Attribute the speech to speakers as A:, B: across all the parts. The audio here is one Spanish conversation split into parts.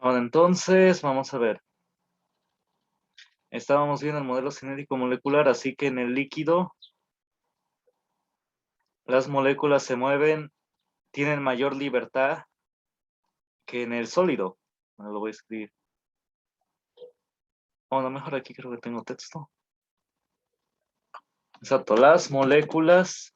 A: Bueno, entonces, vamos a ver. Estábamos viendo el modelo cinético molecular, así que en el líquido las moléculas se mueven, tienen mayor libertad que en el sólido. Bueno, lo voy a escribir. O no, mejor aquí creo que tengo texto. Exacto, las moléculas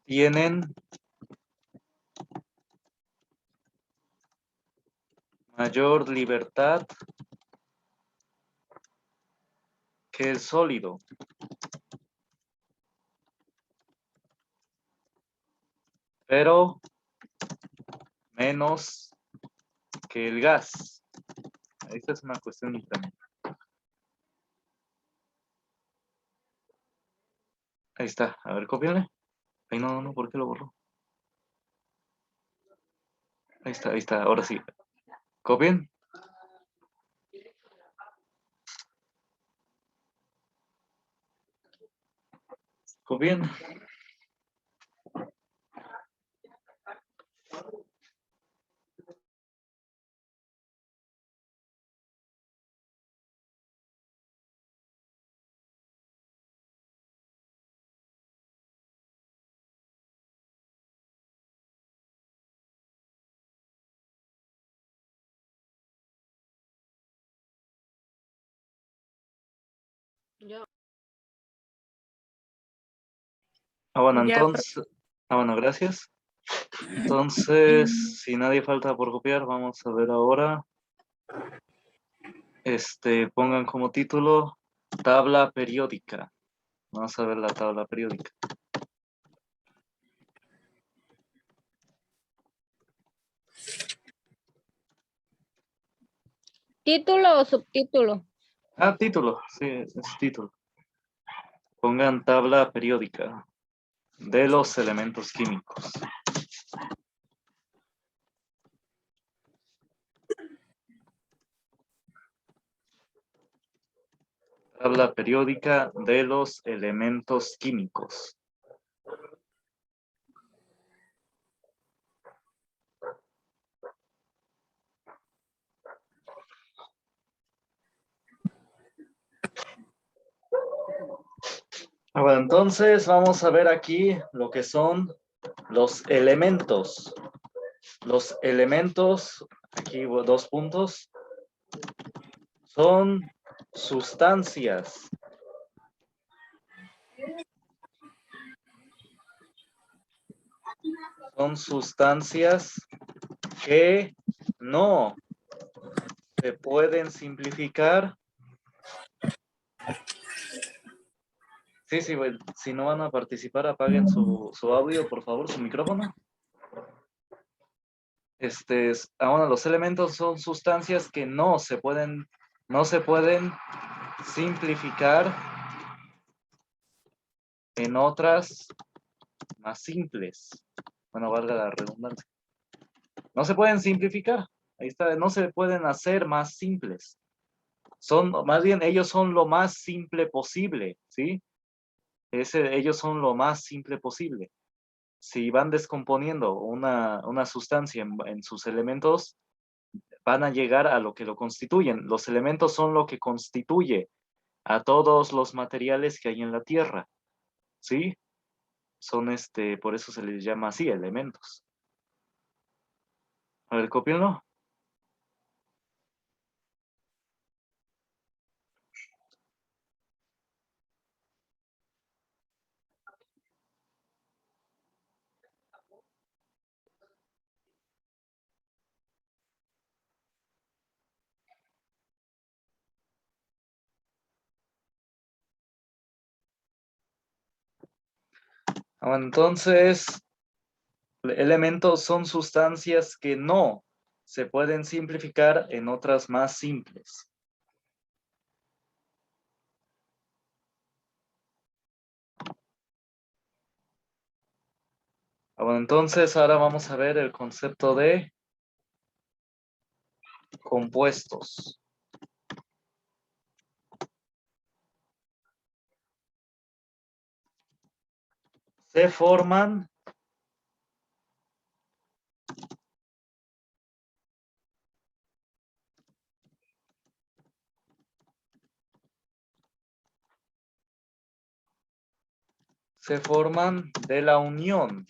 A: tienen mayor libertad que el sólido, pero menos que el gas. Esta es una cuestión incremental. Ahí está, a ver, cópiale. Ay, no, ¿por qué lo borró? Ahí está, ahora sí. Copien. Copien.
B: Yo.
A: Bueno,
B: Ya,
A: entonces, bueno, gracias. Entonces, si nadie falta por copiar, vamos a ver ahora. Pongan como título tabla periódica. Vamos a ver la tabla periódica.
B: ¿título o subtítulo?
A: Ah, título, sí, es título. Pongan tabla periódica de los elementos químicos. Tabla periódica de los elementos químicos. Bueno, entonces vamos a ver aquí lo que son los elementos. Los elementos, aquí dos puntos, son sustancias. Son sustancias que no se pueden simplificar. Sí, si no van a participar, apaguen su audio, por favor, su micrófono. Bueno, los elementos son sustancias que no se pueden simplificar en otras más simples. Bueno, valga la redundancia. No se pueden simplificar. Ahí está, no se pueden hacer más simples. Más bien, ellos son lo más simple posible, ¿sí? Ellos son lo más simple posible. Si van descomponiendo una sustancia en sus elementos, van a llegar a lo que lo constituyen. Los elementos son lo que constituye a todos los materiales que hay en la Tierra, ¿sí? Son por eso se les llama así, elementos. A ver, cópienlo. Entonces, elementos son sustancias que no se pueden simplificar en otras más simples. Entonces ahora vamos a ver el concepto de compuestos. se forman de la unión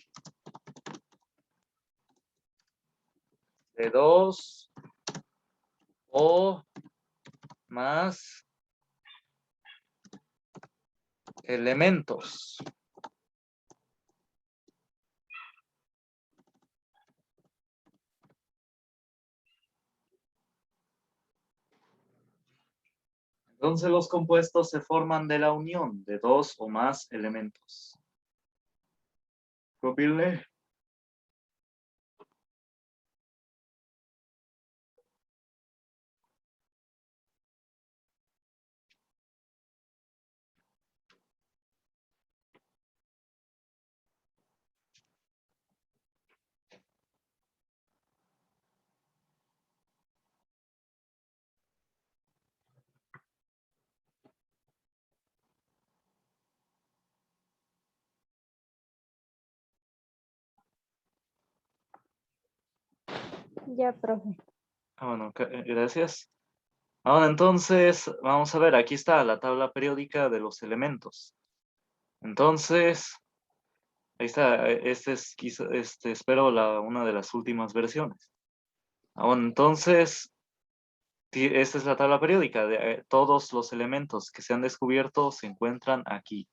A: de dos o más elementos. Entonces los compuestos se forman de la unión de dos o más elementos. Copile.
B: Ya, profe.
A: Bueno, gracias. Ahora entonces, vamos a ver, aquí está la tabla periódica de los elementos. Entonces, ahí está, espero una de las últimas versiones. Bueno, entonces, esta es la tabla periódica de todos los elementos que se han descubierto se encuentran aquí.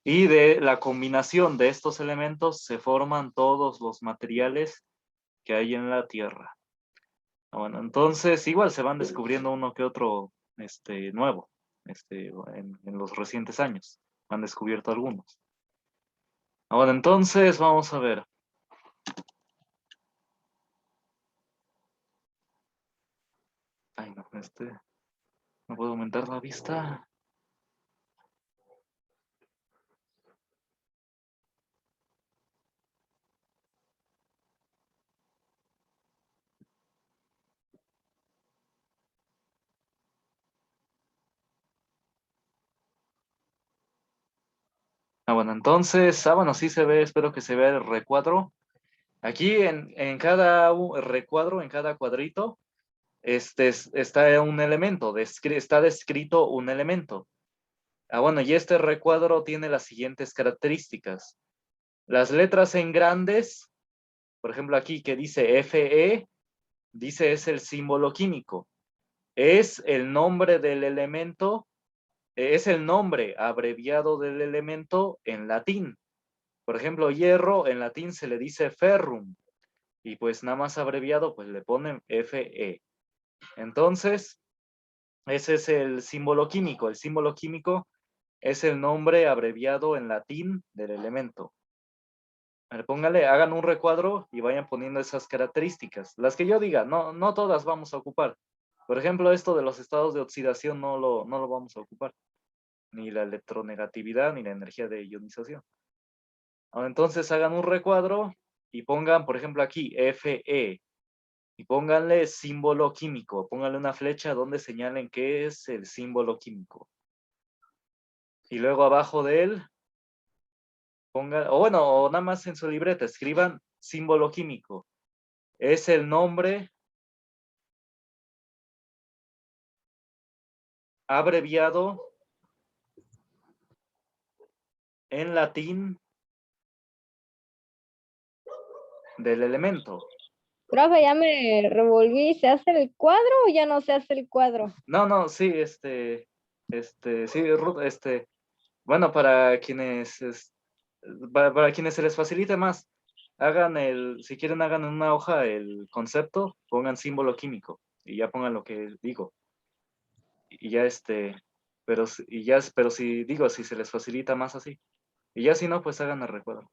A: Y de la combinación de estos elementos se forman todos los materiales que hay en la Tierra. Bueno, entonces igual se van descubriendo uno que otro nuevo en los recientes años. Han descubierto algunos. Bueno, entonces vamos a ver. Ay, no, no puedo aumentar la vista. Bueno, entonces, bueno, sí se ve, espero que se vea el recuadro. Aquí en cada recuadro, en cada cuadrito, está un elemento, está descrito un elemento. Bueno, y este recuadro tiene las siguientes características. Las letras en grandes, por ejemplo aquí que dice Fe, dice es el símbolo químico. Es el nombre del elemento, es el nombre abreviado del elemento en latín. Por ejemplo, hierro en latín se le dice ferrum. Y pues nada más abreviado, pues le ponen Fe. Entonces, ese es el símbolo químico. El símbolo químico es el nombre abreviado en latín del elemento. A ver, póngale, hagan un recuadro y vayan poniendo esas características. Las que yo diga, no todas vamos a ocupar. Por ejemplo, esto de los estados de oxidación no lo vamos a ocupar. Ni la electronegatividad ni la energía de ionización. Entonces hagan un recuadro y pongan, por ejemplo, aquí Fe. Y pónganle símbolo químico. Pónganle una flecha donde señalen qué es el símbolo químico. Y luego abajo de él, pongan, o nada más en su libreta, escriban símbolo químico. Es el nombre abreviado en latín del elemento.
B: Profe, ya me revolví. ¿Se hace el cuadro o ya no se hace el cuadro?
A: No, sí, sí, Ruth, bueno, para quienes, para quienes se les facilite más, si quieren hagan en una hoja el concepto, pongan símbolo químico y ya pongan lo que digo. Y ya pero si digo, si se les facilita más así. Y ya si no, pues hagan el recuadro.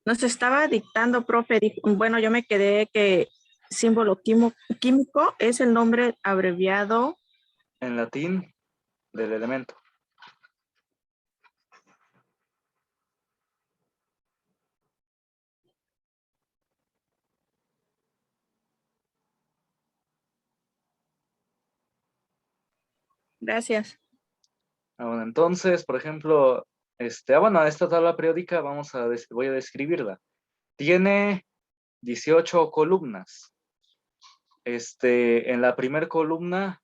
C: Nos estaba dictando, profe, bueno, yo me quedé que símbolo químico es el nombre abreviado.
A: En latín del elemento.
C: Gracias.
A: Bueno, entonces, por ejemplo, bueno, esta tabla periódica voy a describirla. Tiene 18 columnas. En la primera columna,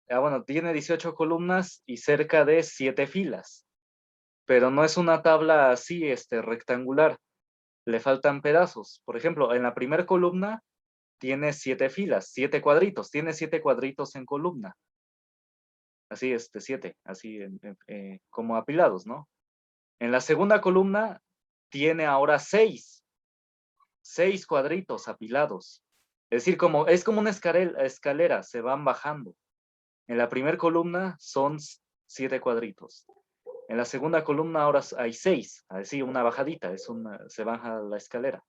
A: bueno, tiene 18 columnas y cerca de 7 filas. Pero no es una tabla así, rectangular. Le faltan pedazos. Por ejemplo, en la primera columna tiene 7 filas, 7 cuadritos. Tiene 7 cuadritos en columna. Así, 7, así como apilados, ¿no? En la segunda columna tiene ahora 6 cuadritos apilados. Es decir, es como una escalera, se van bajando. En la primera columna son 7 cuadritos. En la segunda columna ahora hay 6, así una bajadita, se baja la escalera.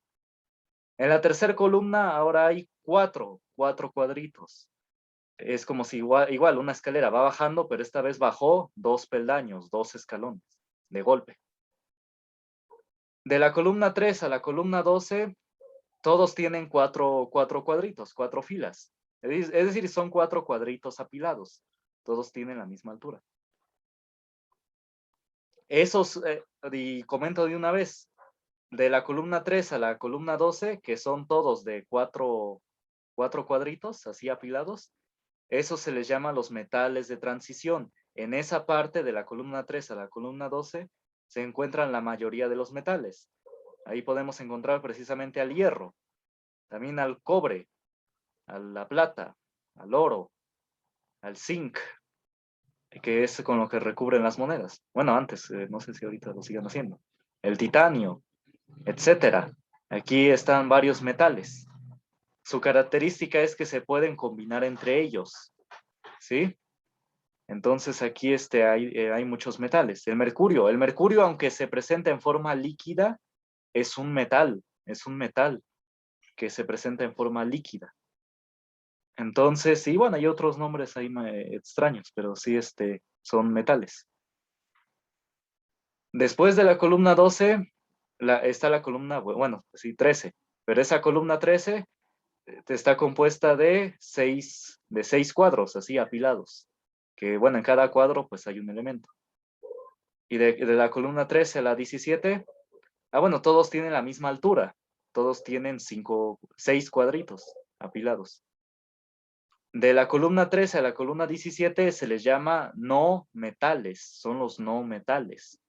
A: En la tercera columna ahora hay 4 cuadritos. Es como si igual una escalera va bajando, pero esta vez bajó 2 peldaños, 2 escalones de golpe. De la columna 3 a la columna 12, todos tienen 4 cuadritos, 4 filas. Es decir, son 4 cuadritos apilados. Todos tienen la misma altura. Esos, y comento de una vez, de la columna 3 a la columna 12, que son todos de 4 cuadritos, así apilados, eso se les llama los metales de transición. En esa parte de la columna 3 a la columna 12 se encuentran la mayoría de los metales. Ahí podemos encontrar precisamente al hierro, también al cobre, a la plata, al oro, al zinc, que es con lo que recubren las monedas. Bueno, antes, no sé si ahorita lo sigan haciendo. El titanio, etcétera. Aquí están varios metales. Su característica es que se pueden combinar entre ellos, ¿sí? Entonces aquí hay muchos metales. El mercurio, aunque se presenta en forma líquida, es un metal que se presenta en forma líquida. Entonces, sí, bueno, hay otros nombres ahí extraños, pero sí, son metales. Después de la columna 12, está la columna, bueno, sí, 13, pero esa columna 13 está compuesta de 6 cuadros, así apilados, que bueno, en cada cuadro pues hay un elemento. Y de la columna 13 a la 17, bueno, todos tienen la misma altura, todos tienen 6 cuadritos apilados. De la columna 13 a la columna 17 se les llama no metales, son los no metales.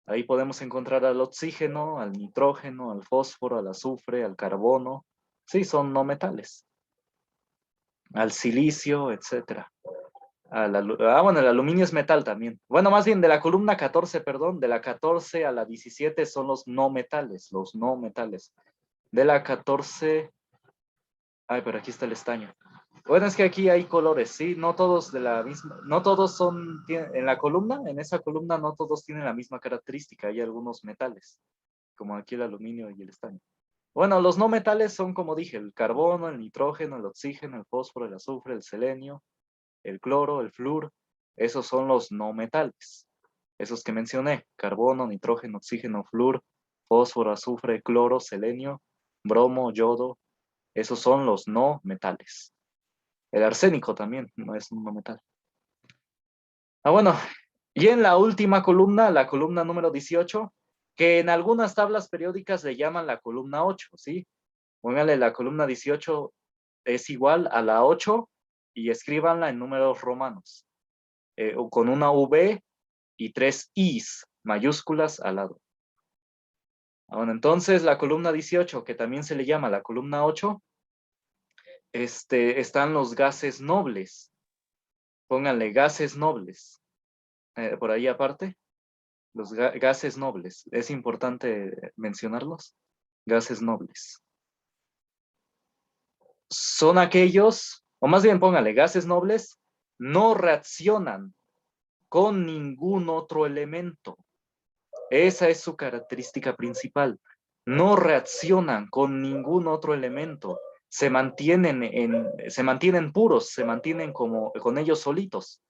A: Ahí podemos encontrar al oxígeno, al nitrógeno, al fósforo, al azufre, al carbono. Sí, son no metales. Al silicio, etcétera. Bueno, el aluminio es metal también. Bueno, más bien de la columna 14, perdón, de la 14 a la 17 son los no metales, los no metales. De la 14, ay, pero aquí está el estaño. Bueno, es que aquí hay colores, sí, no todos de la misma, no todos en la columna, en esa columna no todos tienen la misma característica, hay algunos metales, como aquí el aluminio y el estaño. Bueno, los no metales son, como dije, el carbono, el nitrógeno, el oxígeno, el fósforo, el azufre, el selenio, el cloro, el flúor, esos son los no metales. Esos que mencioné, carbono, nitrógeno, oxígeno, flúor, fósforo, azufre, cloro, selenio, bromo, yodo, esos son los no metales. El arsénico también no es un no metal. Bueno, y en la última columna, la columna número 18, que en algunas tablas periódicas le llaman la columna 8, ¿sí? Póngale la columna 18 es igual a la 8 y escríbanla en números romanos, con una V y 3 Is mayúsculas al lado. Bueno, entonces la columna 18, que también se le llama la columna 8, están los gases nobles. Pónganle gases nobles. Por ahí aparte, los gases nobles. Es importante mencionarlos. Gases nobles. Son aquellos, o más bien póngale, gases nobles no reaccionan con ningún otro elemento. Esa es su característica principal. No reaccionan con ningún otro elemento. Se mantienen puros, se mantienen con ellos solitos.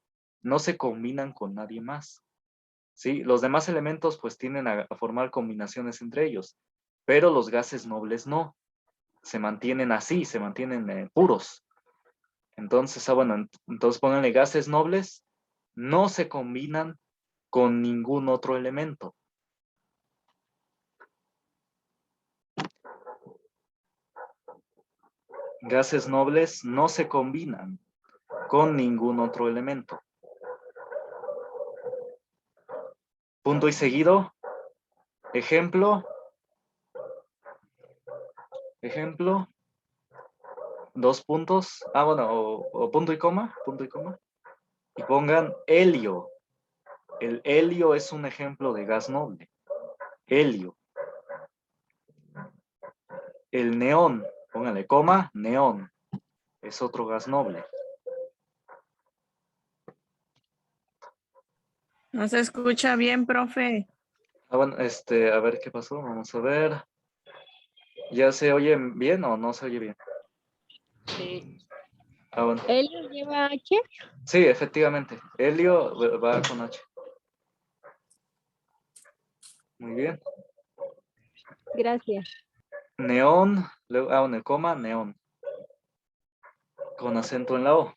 A: No se combinan con nadie más. ¿Sí? Los demás elementos pues tienden a formar combinaciones entre ellos, pero los gases nobles no. Se mantienen así, se mantienen puros. Entonces, bueno, entonces pónganle gases nobles, no se combinan con ningún otro elemento. Gases nobles no se combinan con ningún otro elemento. Punto y seguido. Ejemplo. Ejemplo. Dos puntos. Ah, bueno, o punto y coma. Punto y coma. Y pongan helio. El helio es un ejemplo de gas noble. Helio. El neón. Pónganle coma, neón. Es otro gas noble.
C: No se escucha bien, profe.
A: Ah, bueno, a ver qué pasó. Vamos a ver. ¿Ya se oye bien o no se oye bien?
B: Sí.
A: Ah, bueno.
B: ¿Helio lleva H?
A: Sí, efectivamente. Helio va con H. Muy bien.
B: Gracias.
A: Neón, luego, en el coma, neón. Con acento en la O.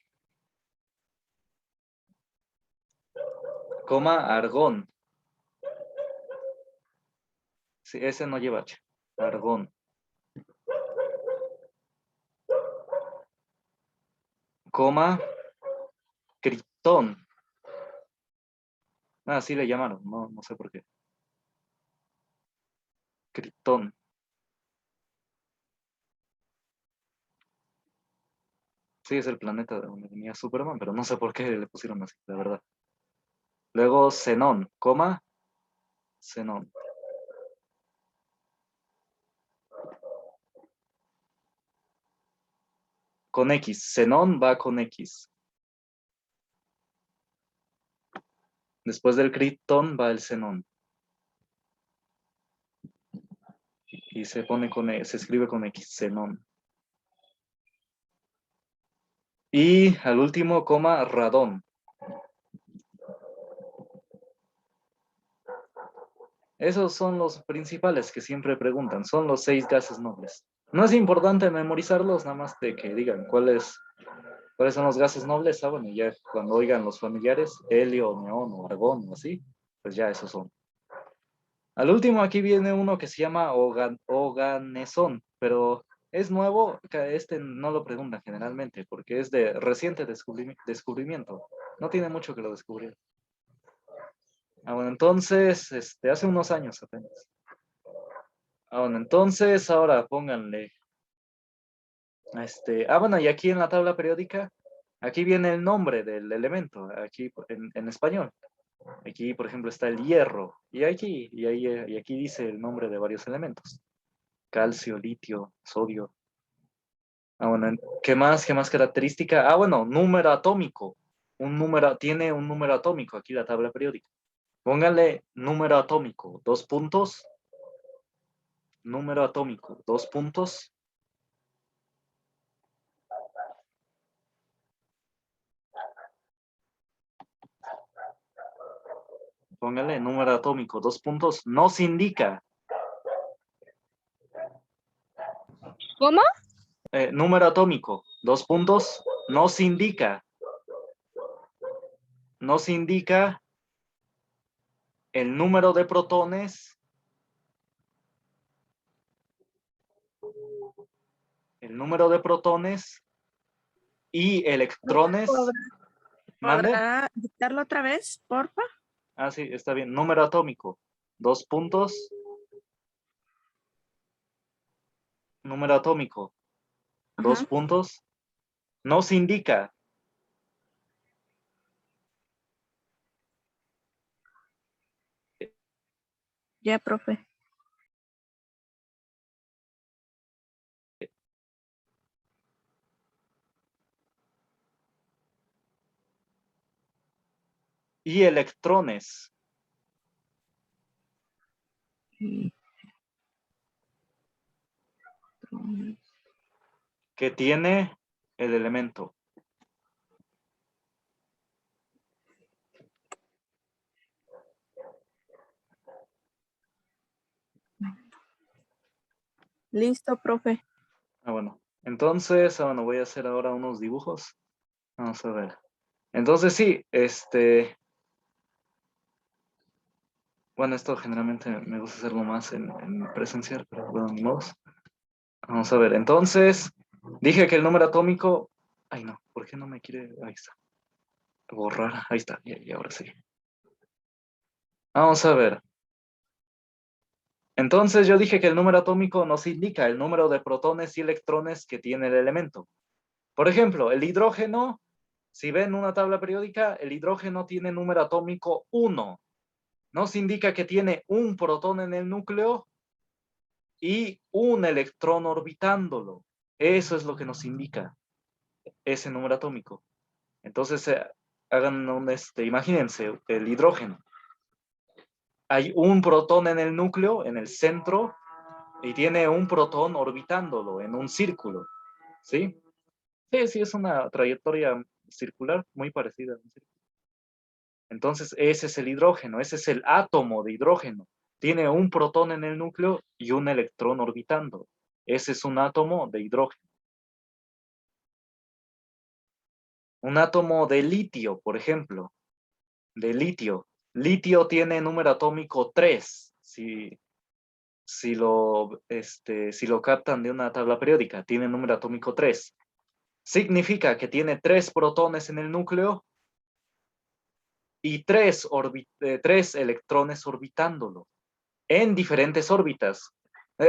A: Coma, argón. Sí, ese no lleva H. Argón. Coma, critón. Ah, sí le llamaron, no sé por qué. Critón. Sí, es el planeta de donde venía Superman, pero no sé por qué le pusieron así, la verdad. Luego, xenón, coma, xenón. Con X, xenón va con X. Después del critón va el xenón. Y se pone se escribe con X, xenón. Y al último, coma, radón. Esos son los principales que siempre preguntan. Son los 6 gases nobles. No es importante memorizarlos, nada más de que digan cuáles son los gases nobles. Ah, bueno, ya cuando oigan los familiares, helio, neón o argón o así, pues ya esos son. Al último aquí viene uno que se llama oganesón, pero es nuevo, este no lo preguntan generalmente, porque es de reciente descubrimiento. No tiene mucho que lo descubrir. Ah, bueno, entonces, hace unos años apenas. Ah, bueno, entonces, ahora pónganle. Bueno, y aquí en la tabla periódica, aquí viene el nombre del elemento, aquí en español. Aquí, por ejemplo, está el hierro, y aquí dice el nombre de varios elementos. Calcio, litio, sodio. Ah, bueno, ¿qué más? ¿Qué más característica? Ah, bueno, número atómico. Tiene un número atómico aquí la tabla periódica. Póngale número atómico, 2 puntos. Número atómico, 2 puntos. Póngale número atómico, 2 puntos. Nos indica.
B: ¿Cómo?
A: Número atómico, 2 puntos. Nos indica. Nos indica el número de protones. El número de protones y electrones. ¿Mande?
C: ¿Podrá dictarlo otra vez, porfa?
A: Ah, sí, está bien. Número atómico, 2 puntos. Número atómico, dos
C: Ajá.
A: puntos. Nos indica.
C: Ya, profe.
A: Y electrones. Que tiene el elemento.
C: Listo, profe.
A: Ah, bueno. Entonces, bueno, voy a hacer ahora unos dibujos. Vamos a ver. Entonces, sí, Bueno, esto generalmente me gusta hacerlo más en presencial, pero bueno, ni modo. Vamos a ver, entonces, dije que el número atómico... Ay, no, ¿por qué no me quiere...? Ahí está. Borrar, ahí está, y ahora sí. Vamos a ver. Entonces yo dije que el número atómico nos indica el número de protones y electrones que tiene el elemento. Por ejemplo, el hidrógeno, si ven una tabla periódica, el hidrógeno tiene número atómico 1. Nos indica que tiene un protón en el núcleo y un electrón orbitándolo. Eso es lo que nos indica ese número atómico. Entonces, hagan imagínense, el hidrógeno. Hay un protón en el núcleo, en el centro, y tiene un protón orbitándolo en un círculo, ¿sí? Sí, sí, es una trayectoria circular muy parecida a un círculo. Entonces, ese es el hidrógeno, ese es el átomo de hidrógeno. Tiene un protón en el núcleo y un electrón orbitando. Ese es un átomo de hidrógeno. Un átomo de litio, por ejemplo, de litio. Litio tiene número atómico 3, si lo captan de una tabla periódica, tiene número atómico 3. Significa que tiene 3 protones en el núcleo y 3 electrones orbitándolo en diferentes órbitas.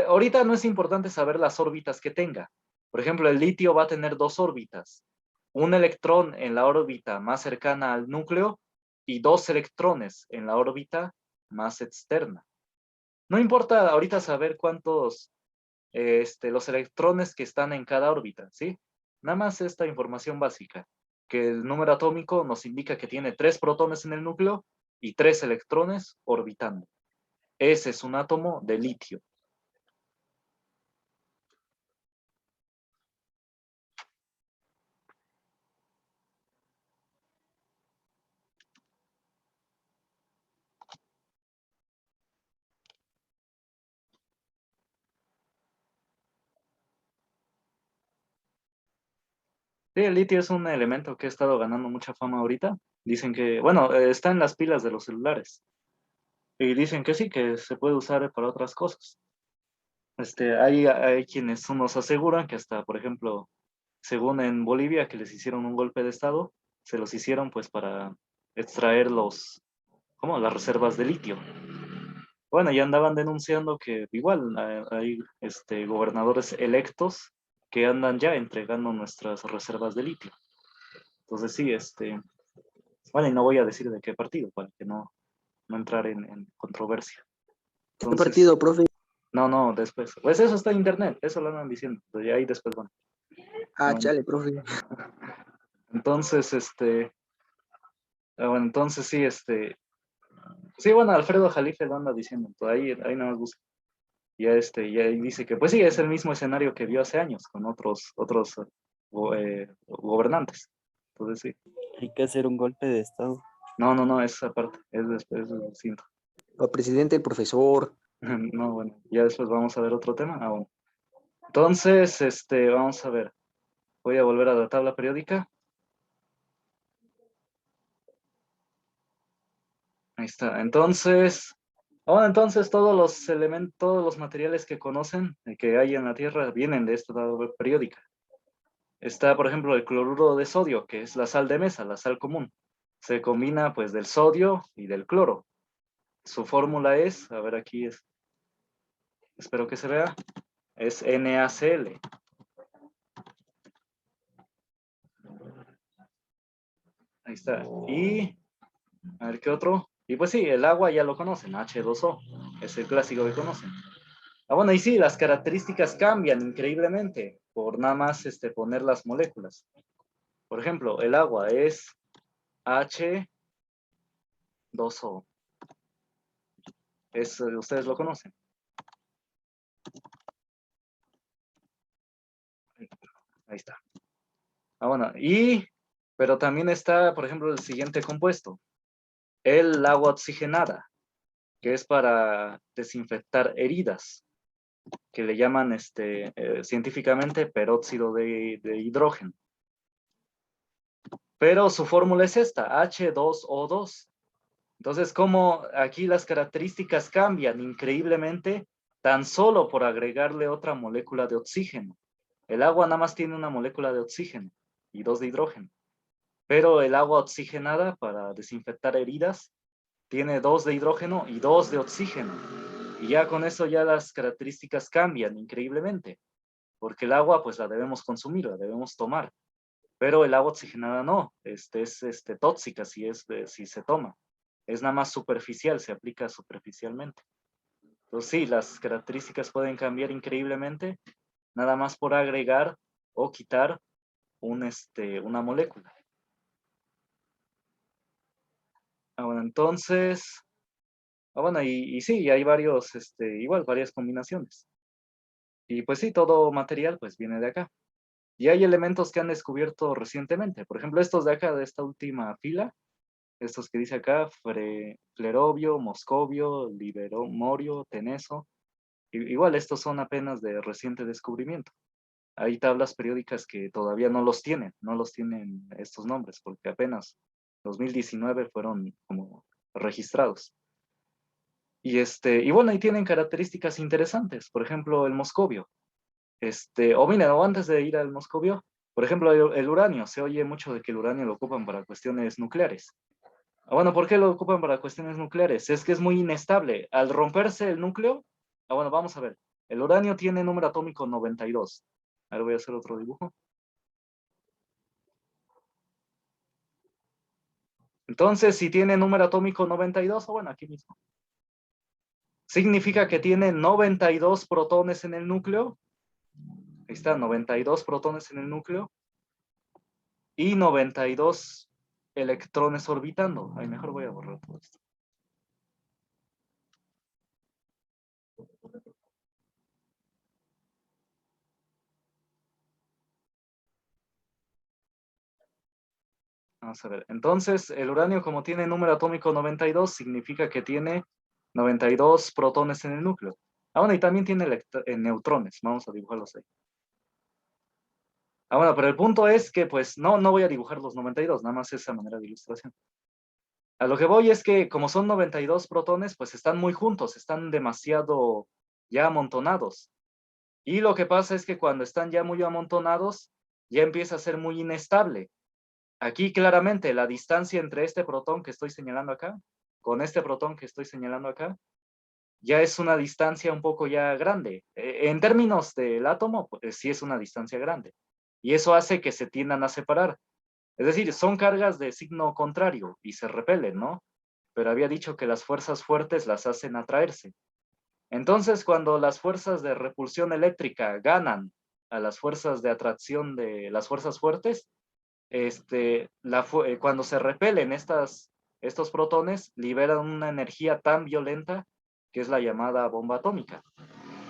A: Ahorita no es importante saber las órbitas que tenga. Por ejemplo, el litio va a tener 2 órbitas. Un electrón en la órbita más cercana al núcleo y 2 electrones en la órbita más externa. No importa ahorita saber cuántos, los electrones que están en cada órbita, ¿sí? Nada más esta información básica, que el número atómico nos indica que tiene 3 protones en el núcleo y 3 electrones orbitando. Ese es un átomo de litio. Sí, el litio es un elemento que ha estado ganando mucha fama ahorita. Dicen que, bueno, está en las pilas de los celulares. Y dicen que sí, que se puede usar para otras cosas. Hay quienes nos aseguran que hasta, por ejemplo, según en Bolivia, que les hicieron un golpe de estado, se los hicieron pues para extraer las reservas de litio. Bueno, ya andaban denunciando que igual hay gobernadores electos que andan ya entregando nuestras reservas de litio. Entonces sí, bueno, y no voy a decir de qué partido para que no entrar en controversia.
D: ¿Qué
A: Entonces,
D: partido, profe?
A: no, después. Pues eso está en internet, eso lo andan diciendo. Y ahí después, bueno.
D: Ah,
A: No,
D: chale, profe.
A: entonces, bueno, entonces sí, sí, bueno, Alfredo Jalife lo anda diciendo, pues ahí no me gusta. Ya ahí dice que, pues sí, es el mismo escenario que vio hace años con otros gobernantes. Entonces sí.
E: Hay que hacer un golpe de estado.
A: No, esa parte, es después, es distinto.
D: El presidente, el profesor.
A: No, bueno, ya después vamos a ver otro tema. Ah, bueno. Entonces, vamos a ver. Voy a volver a la tabla periódica. Ahí está. Entonces, entonces todos los elementos, todos los materiales que conocen, que hay en la Tierra, vienen de esta tabla periódica. Está, por ejemplo, el cloruro de sodio, que es la sal de mesa, la sal común. Se combina, pues, del sodio y del cloro. Su fórmula es, a ver, aquí es, espero que se vea, es NaCl. Ahí está. Y, a ver, ¿qué otro? Y pues sí, el agua ya lo conocen, H2O. Es el clásico que conocen. Bueno, y sí, las características cambian increíblemente por nada más poner las moléculas. Por ejemplo, el agua es H2O. Ustedes lo conocen. Ahí está. Bueno, pero también está, por ejemplo, el siguiente compuesto, el agua oxigenada, que es para desinfectar heridas, que le llaman científicamente peróxido de hidrógeno. Pero su fórmula es esta, H2O2. Entonces, como aquí las características cambian increíblemente tan solo por agregarle otra molécula de oxígeno. El agua nada más tiene una molécula de oxígeno y 2 de hidrógeno. Pero el agua oxigenada para desinfectar heridas tiene 2 de hidrógeno y 2 de oxígeno. Y ya con eso ya las características cambian increíblemente. Porque el agua pues la debemos consumir, la debemos tomar. Pero el agua oxigenada no, es tóxica si se toma. Es nada más superficial, se aplica superficialmente. Entonces sí, las características pueden cambiar increíblemente, nada más por agregar o quitar una molécula. Bueno, entonces, bueno, y sí, hay varios, igual, varias combinaciones. Y pues sí, todo material pues viene de acá. Y hay elementos que han descubierto recientemente. Por ejemplo, estos de acá, de esta última fila, estos que dice acá, flerovio, moscovio, liberomorio, teneso. Igual, estos son apenas de reciente descubrimiento. Hay tablas periódicas que todavía no los tienen estos nombres, porque apenas 2019 fueron como registrados. Y bueno, y tienen características interesantes. Por ejemplo, el moscovio. O miren, o antes de ir al moscovio, por ejemplo, el uranio. Se oye mucho de que el uranio lo ocupan para cuestiones nucleares. Bueno, ¿por qué lo ocupan para cuestiones nucleares? Es que es muy inestable. Al romperse el núcleo, bueno, vamos a ver. El uranio tiene número atómico 92. Ahora voy a hacer otro dibujo. Entonces, si tiene número atómico 92, bueno, aquí mismo. Significa que tiene 92 protones en el núcleo. Ahí está, 92 protones en el núcleo. Y 92 electrones orbitando. Ahí mejor voy a borrar todo esto. Vamos a ver. Entonces, el uranio, como tiene número atómico 92, significa que tiene 92 protones en el núcleo. Bueno, y también tiene neutrones. Vamos a dibujarlos ahí. Bueno, pero el punto es que, pues, no voy a dibujar los 92, nada más esa manera de ilustración. A lo que voy es que, como son 92 protones, pues están muy juntos, están demasiado ya amontonados. Y lo que pasa es que cuando están ya muy amontonados, ya empieza a ser muy inestable. Aquí claramente la distancia entre este protón que estoy señalando acá, con este protón que estoy señalando acá, ya es una distancia un poco ya grande. En términos del átomo, pues sí es una distancia grande. Y eso hace que se tiendan a separar. Es decir, son cargas de signo contrario y se repelen, ¿no? Pero había dicho que las fuerzas fuertes las hacen atraerse. Entonces, cuando las fuerzas de repulsión eléctrica ganan a las fuerzas de atracción de las fuerzas fuertes, cuando se repelen estos protones, liberan una energía tan violenta que es la llamada bomba atómica.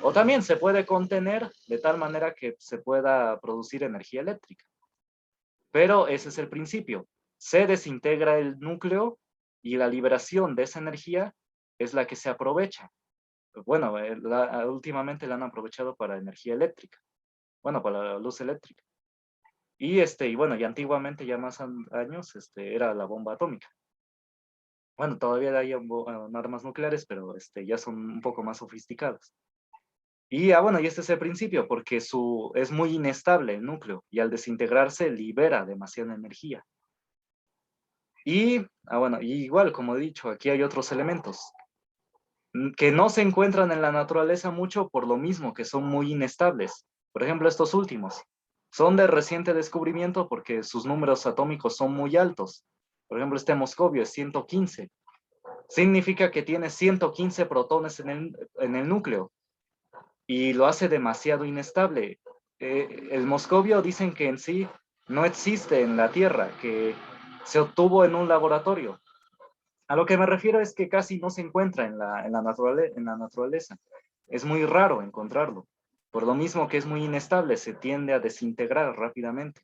A: O también se puede contener de tal manera que se pueda producir energía eléctrica. Pero ese es el principio. Se desintegra el núcleo y la liberación de esa energía es la que se aprovecha. Bueno, últimamente la han aprovechado para energía eléctrica. Bueno, para la luz eléctrica. Y bueno, y antiguamente, ya más años, era la bomba atómica. Bueno, todavía hay armas nucleares, pero ya son un poco más sofisticadas. Y bueno, y este es el principio, porque es muy inestable el núcleo, y al desintegrarse libera demasiada energía. Y bueno, y igual, como he dicho, aquí hay otros elementos que no se encuentran en la naturaleza mucho por lo mismo, que son muy inestables. Por ejemplo, estos últimos. Son de reciente descubrimiento porque sus números atómicos son muy altos. Por ejemplo, este moscovio es 115. Significa que tiene 115 protones en el núcleo y lo hace demasiado inestable. El moscovio dicen que en sí no existe en la Tierra, que se obtuvo en un laboratorio. A lo que me refiero es que casi no se encuentra en la naturaleza. Es muy raro encontrarlo. Por lo mismo que es muy inestable, se tiende a desintegrar rápidamente.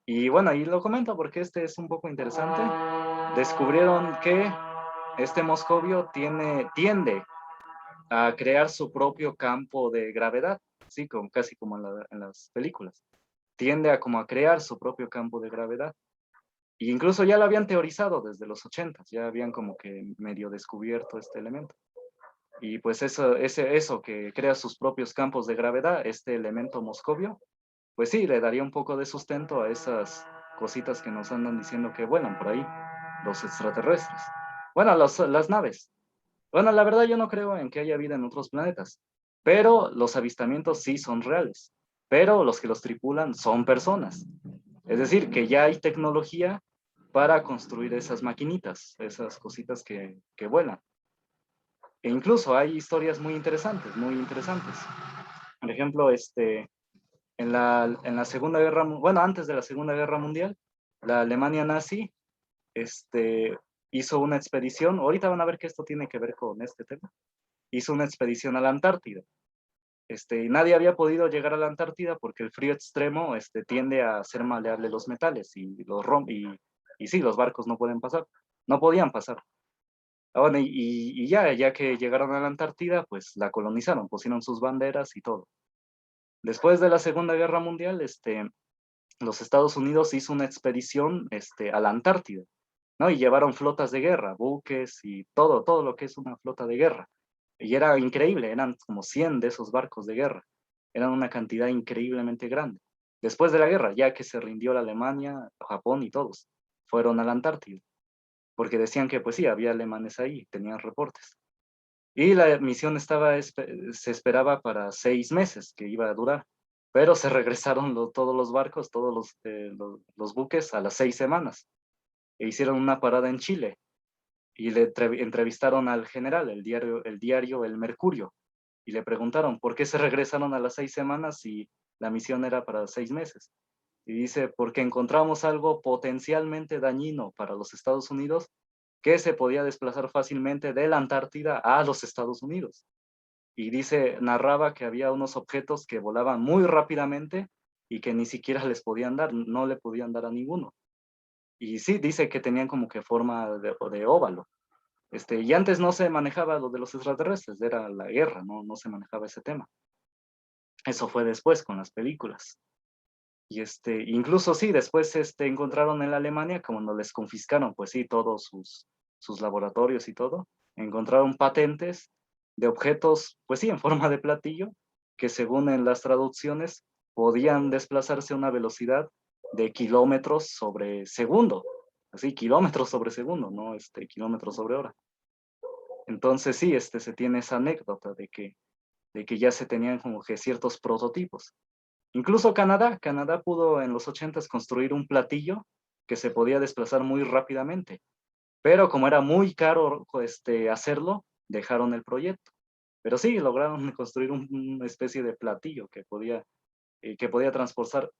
A: Y bueno, ahí lo comento porque este es un poco interesante. Descubrieron que este moscovio tiende a crear su propio campo de gravedad, ¿sí? Casi como en las películas. Tiende a crear su propio campo de gravedad. Y incluso ya lo habían teorizado desde los 80, ya habían como que medio descubierto este elemento. Y pues eso que crea sus propios campos de gravedad, este elemento moscovio, pues sí, le daría un poco de sustento a esas cositas que nos andan diciendo que vuelan por ahí, los extraterrestres. Bueno, las naves. Bueno, la verdad yo no creo en que haya vida en otros planetas, pero los avistamientos sí son reales, pero los que los tripulan son personas. Es decir, que ya hay tecnología para construir esas maquinitas, esas cositas que vuelan. E incluso hay historias muy interesantes, muy interesantes. Por ejemplo, en la Segunda Guerra, bueno, antes de la Segunda Guerra Mundial, la Alemania nazi hizo una expedición, ahorita van a ver que esto tiene que ver con este tema, hizo una expedición a la Antártida. Y nadie había podido llegar a la Antártida porque el frío extremo tiende a hacer maleable los metales y los rompe, y sí, los barcos no pueden pasar, no podían pasar. Bueno, y ya que llegaron a la Antártida, pues la colonizaron, pusieron sus banderas y todo. Después de la Segunda Guerra Mundial, los Estados Unidos hizo una expedición a la Antártida, ¿no? Y llevaron flotas de guerra, buques y todo lo que es una flota de guerra. Y era increíble, eran como 100 de esos barcos de guerra. Eran una cantidad increíblemente grande. Después de la guerra, ya que se rindió la Alemania, Japón y todos, fueron a la Antártida. Porque decían que pues sí, había alemanes ahí, tenían reportes. Y la misión se esperaba para 6 meses que iba a durar, pero se regresaron todos los barcos, todos los buques a las 6 semanas. E hicieron una parada en Chile y le entrevistaron al general, el diario El Mercurio, y le preguntaron por qué se regresaron a las 6 semanas si la misión era para 6 meses. Y dice, porque encontramos algo potencialmente dañino para los Estados Unidos que se podía desplazar fácilmente de la Antártida a los Estados Unidos. Y narraba que había unos objetos que volaban muy rápidamente y que ni siquiera les podían dar, no le podían dar a ninguno. Y sí, dice que tenían como que forma de óvalo. Y antes no se manejaba lo de los extraterrestres, era la guerra, no se manejaba ese tema. Eso fue después con las películas. Y incluso sí, después encontraron en la Alemania, cuando les confiscaron, pues sí, todos sus laboratorios y todo, encontraron patentes de objetos, pues sí, en forma de platillo, que según en las traducciones podían desplazarse a una velocidad de kilómetros sobre segundo, así, kilómetros sobre segundo, no kilómetros sobre hora. Entonces sí, se tiene esa anécdota de que ya se tenían como que ciertos prototipos. Incluso Canadá pudo en los 80s construir un platillo que se podía desplazar muy rápidamente, pero como era muy caro hacerlo, dejaron el proyecto. Pero sí, lograron construir una especie de platillo que podía transportar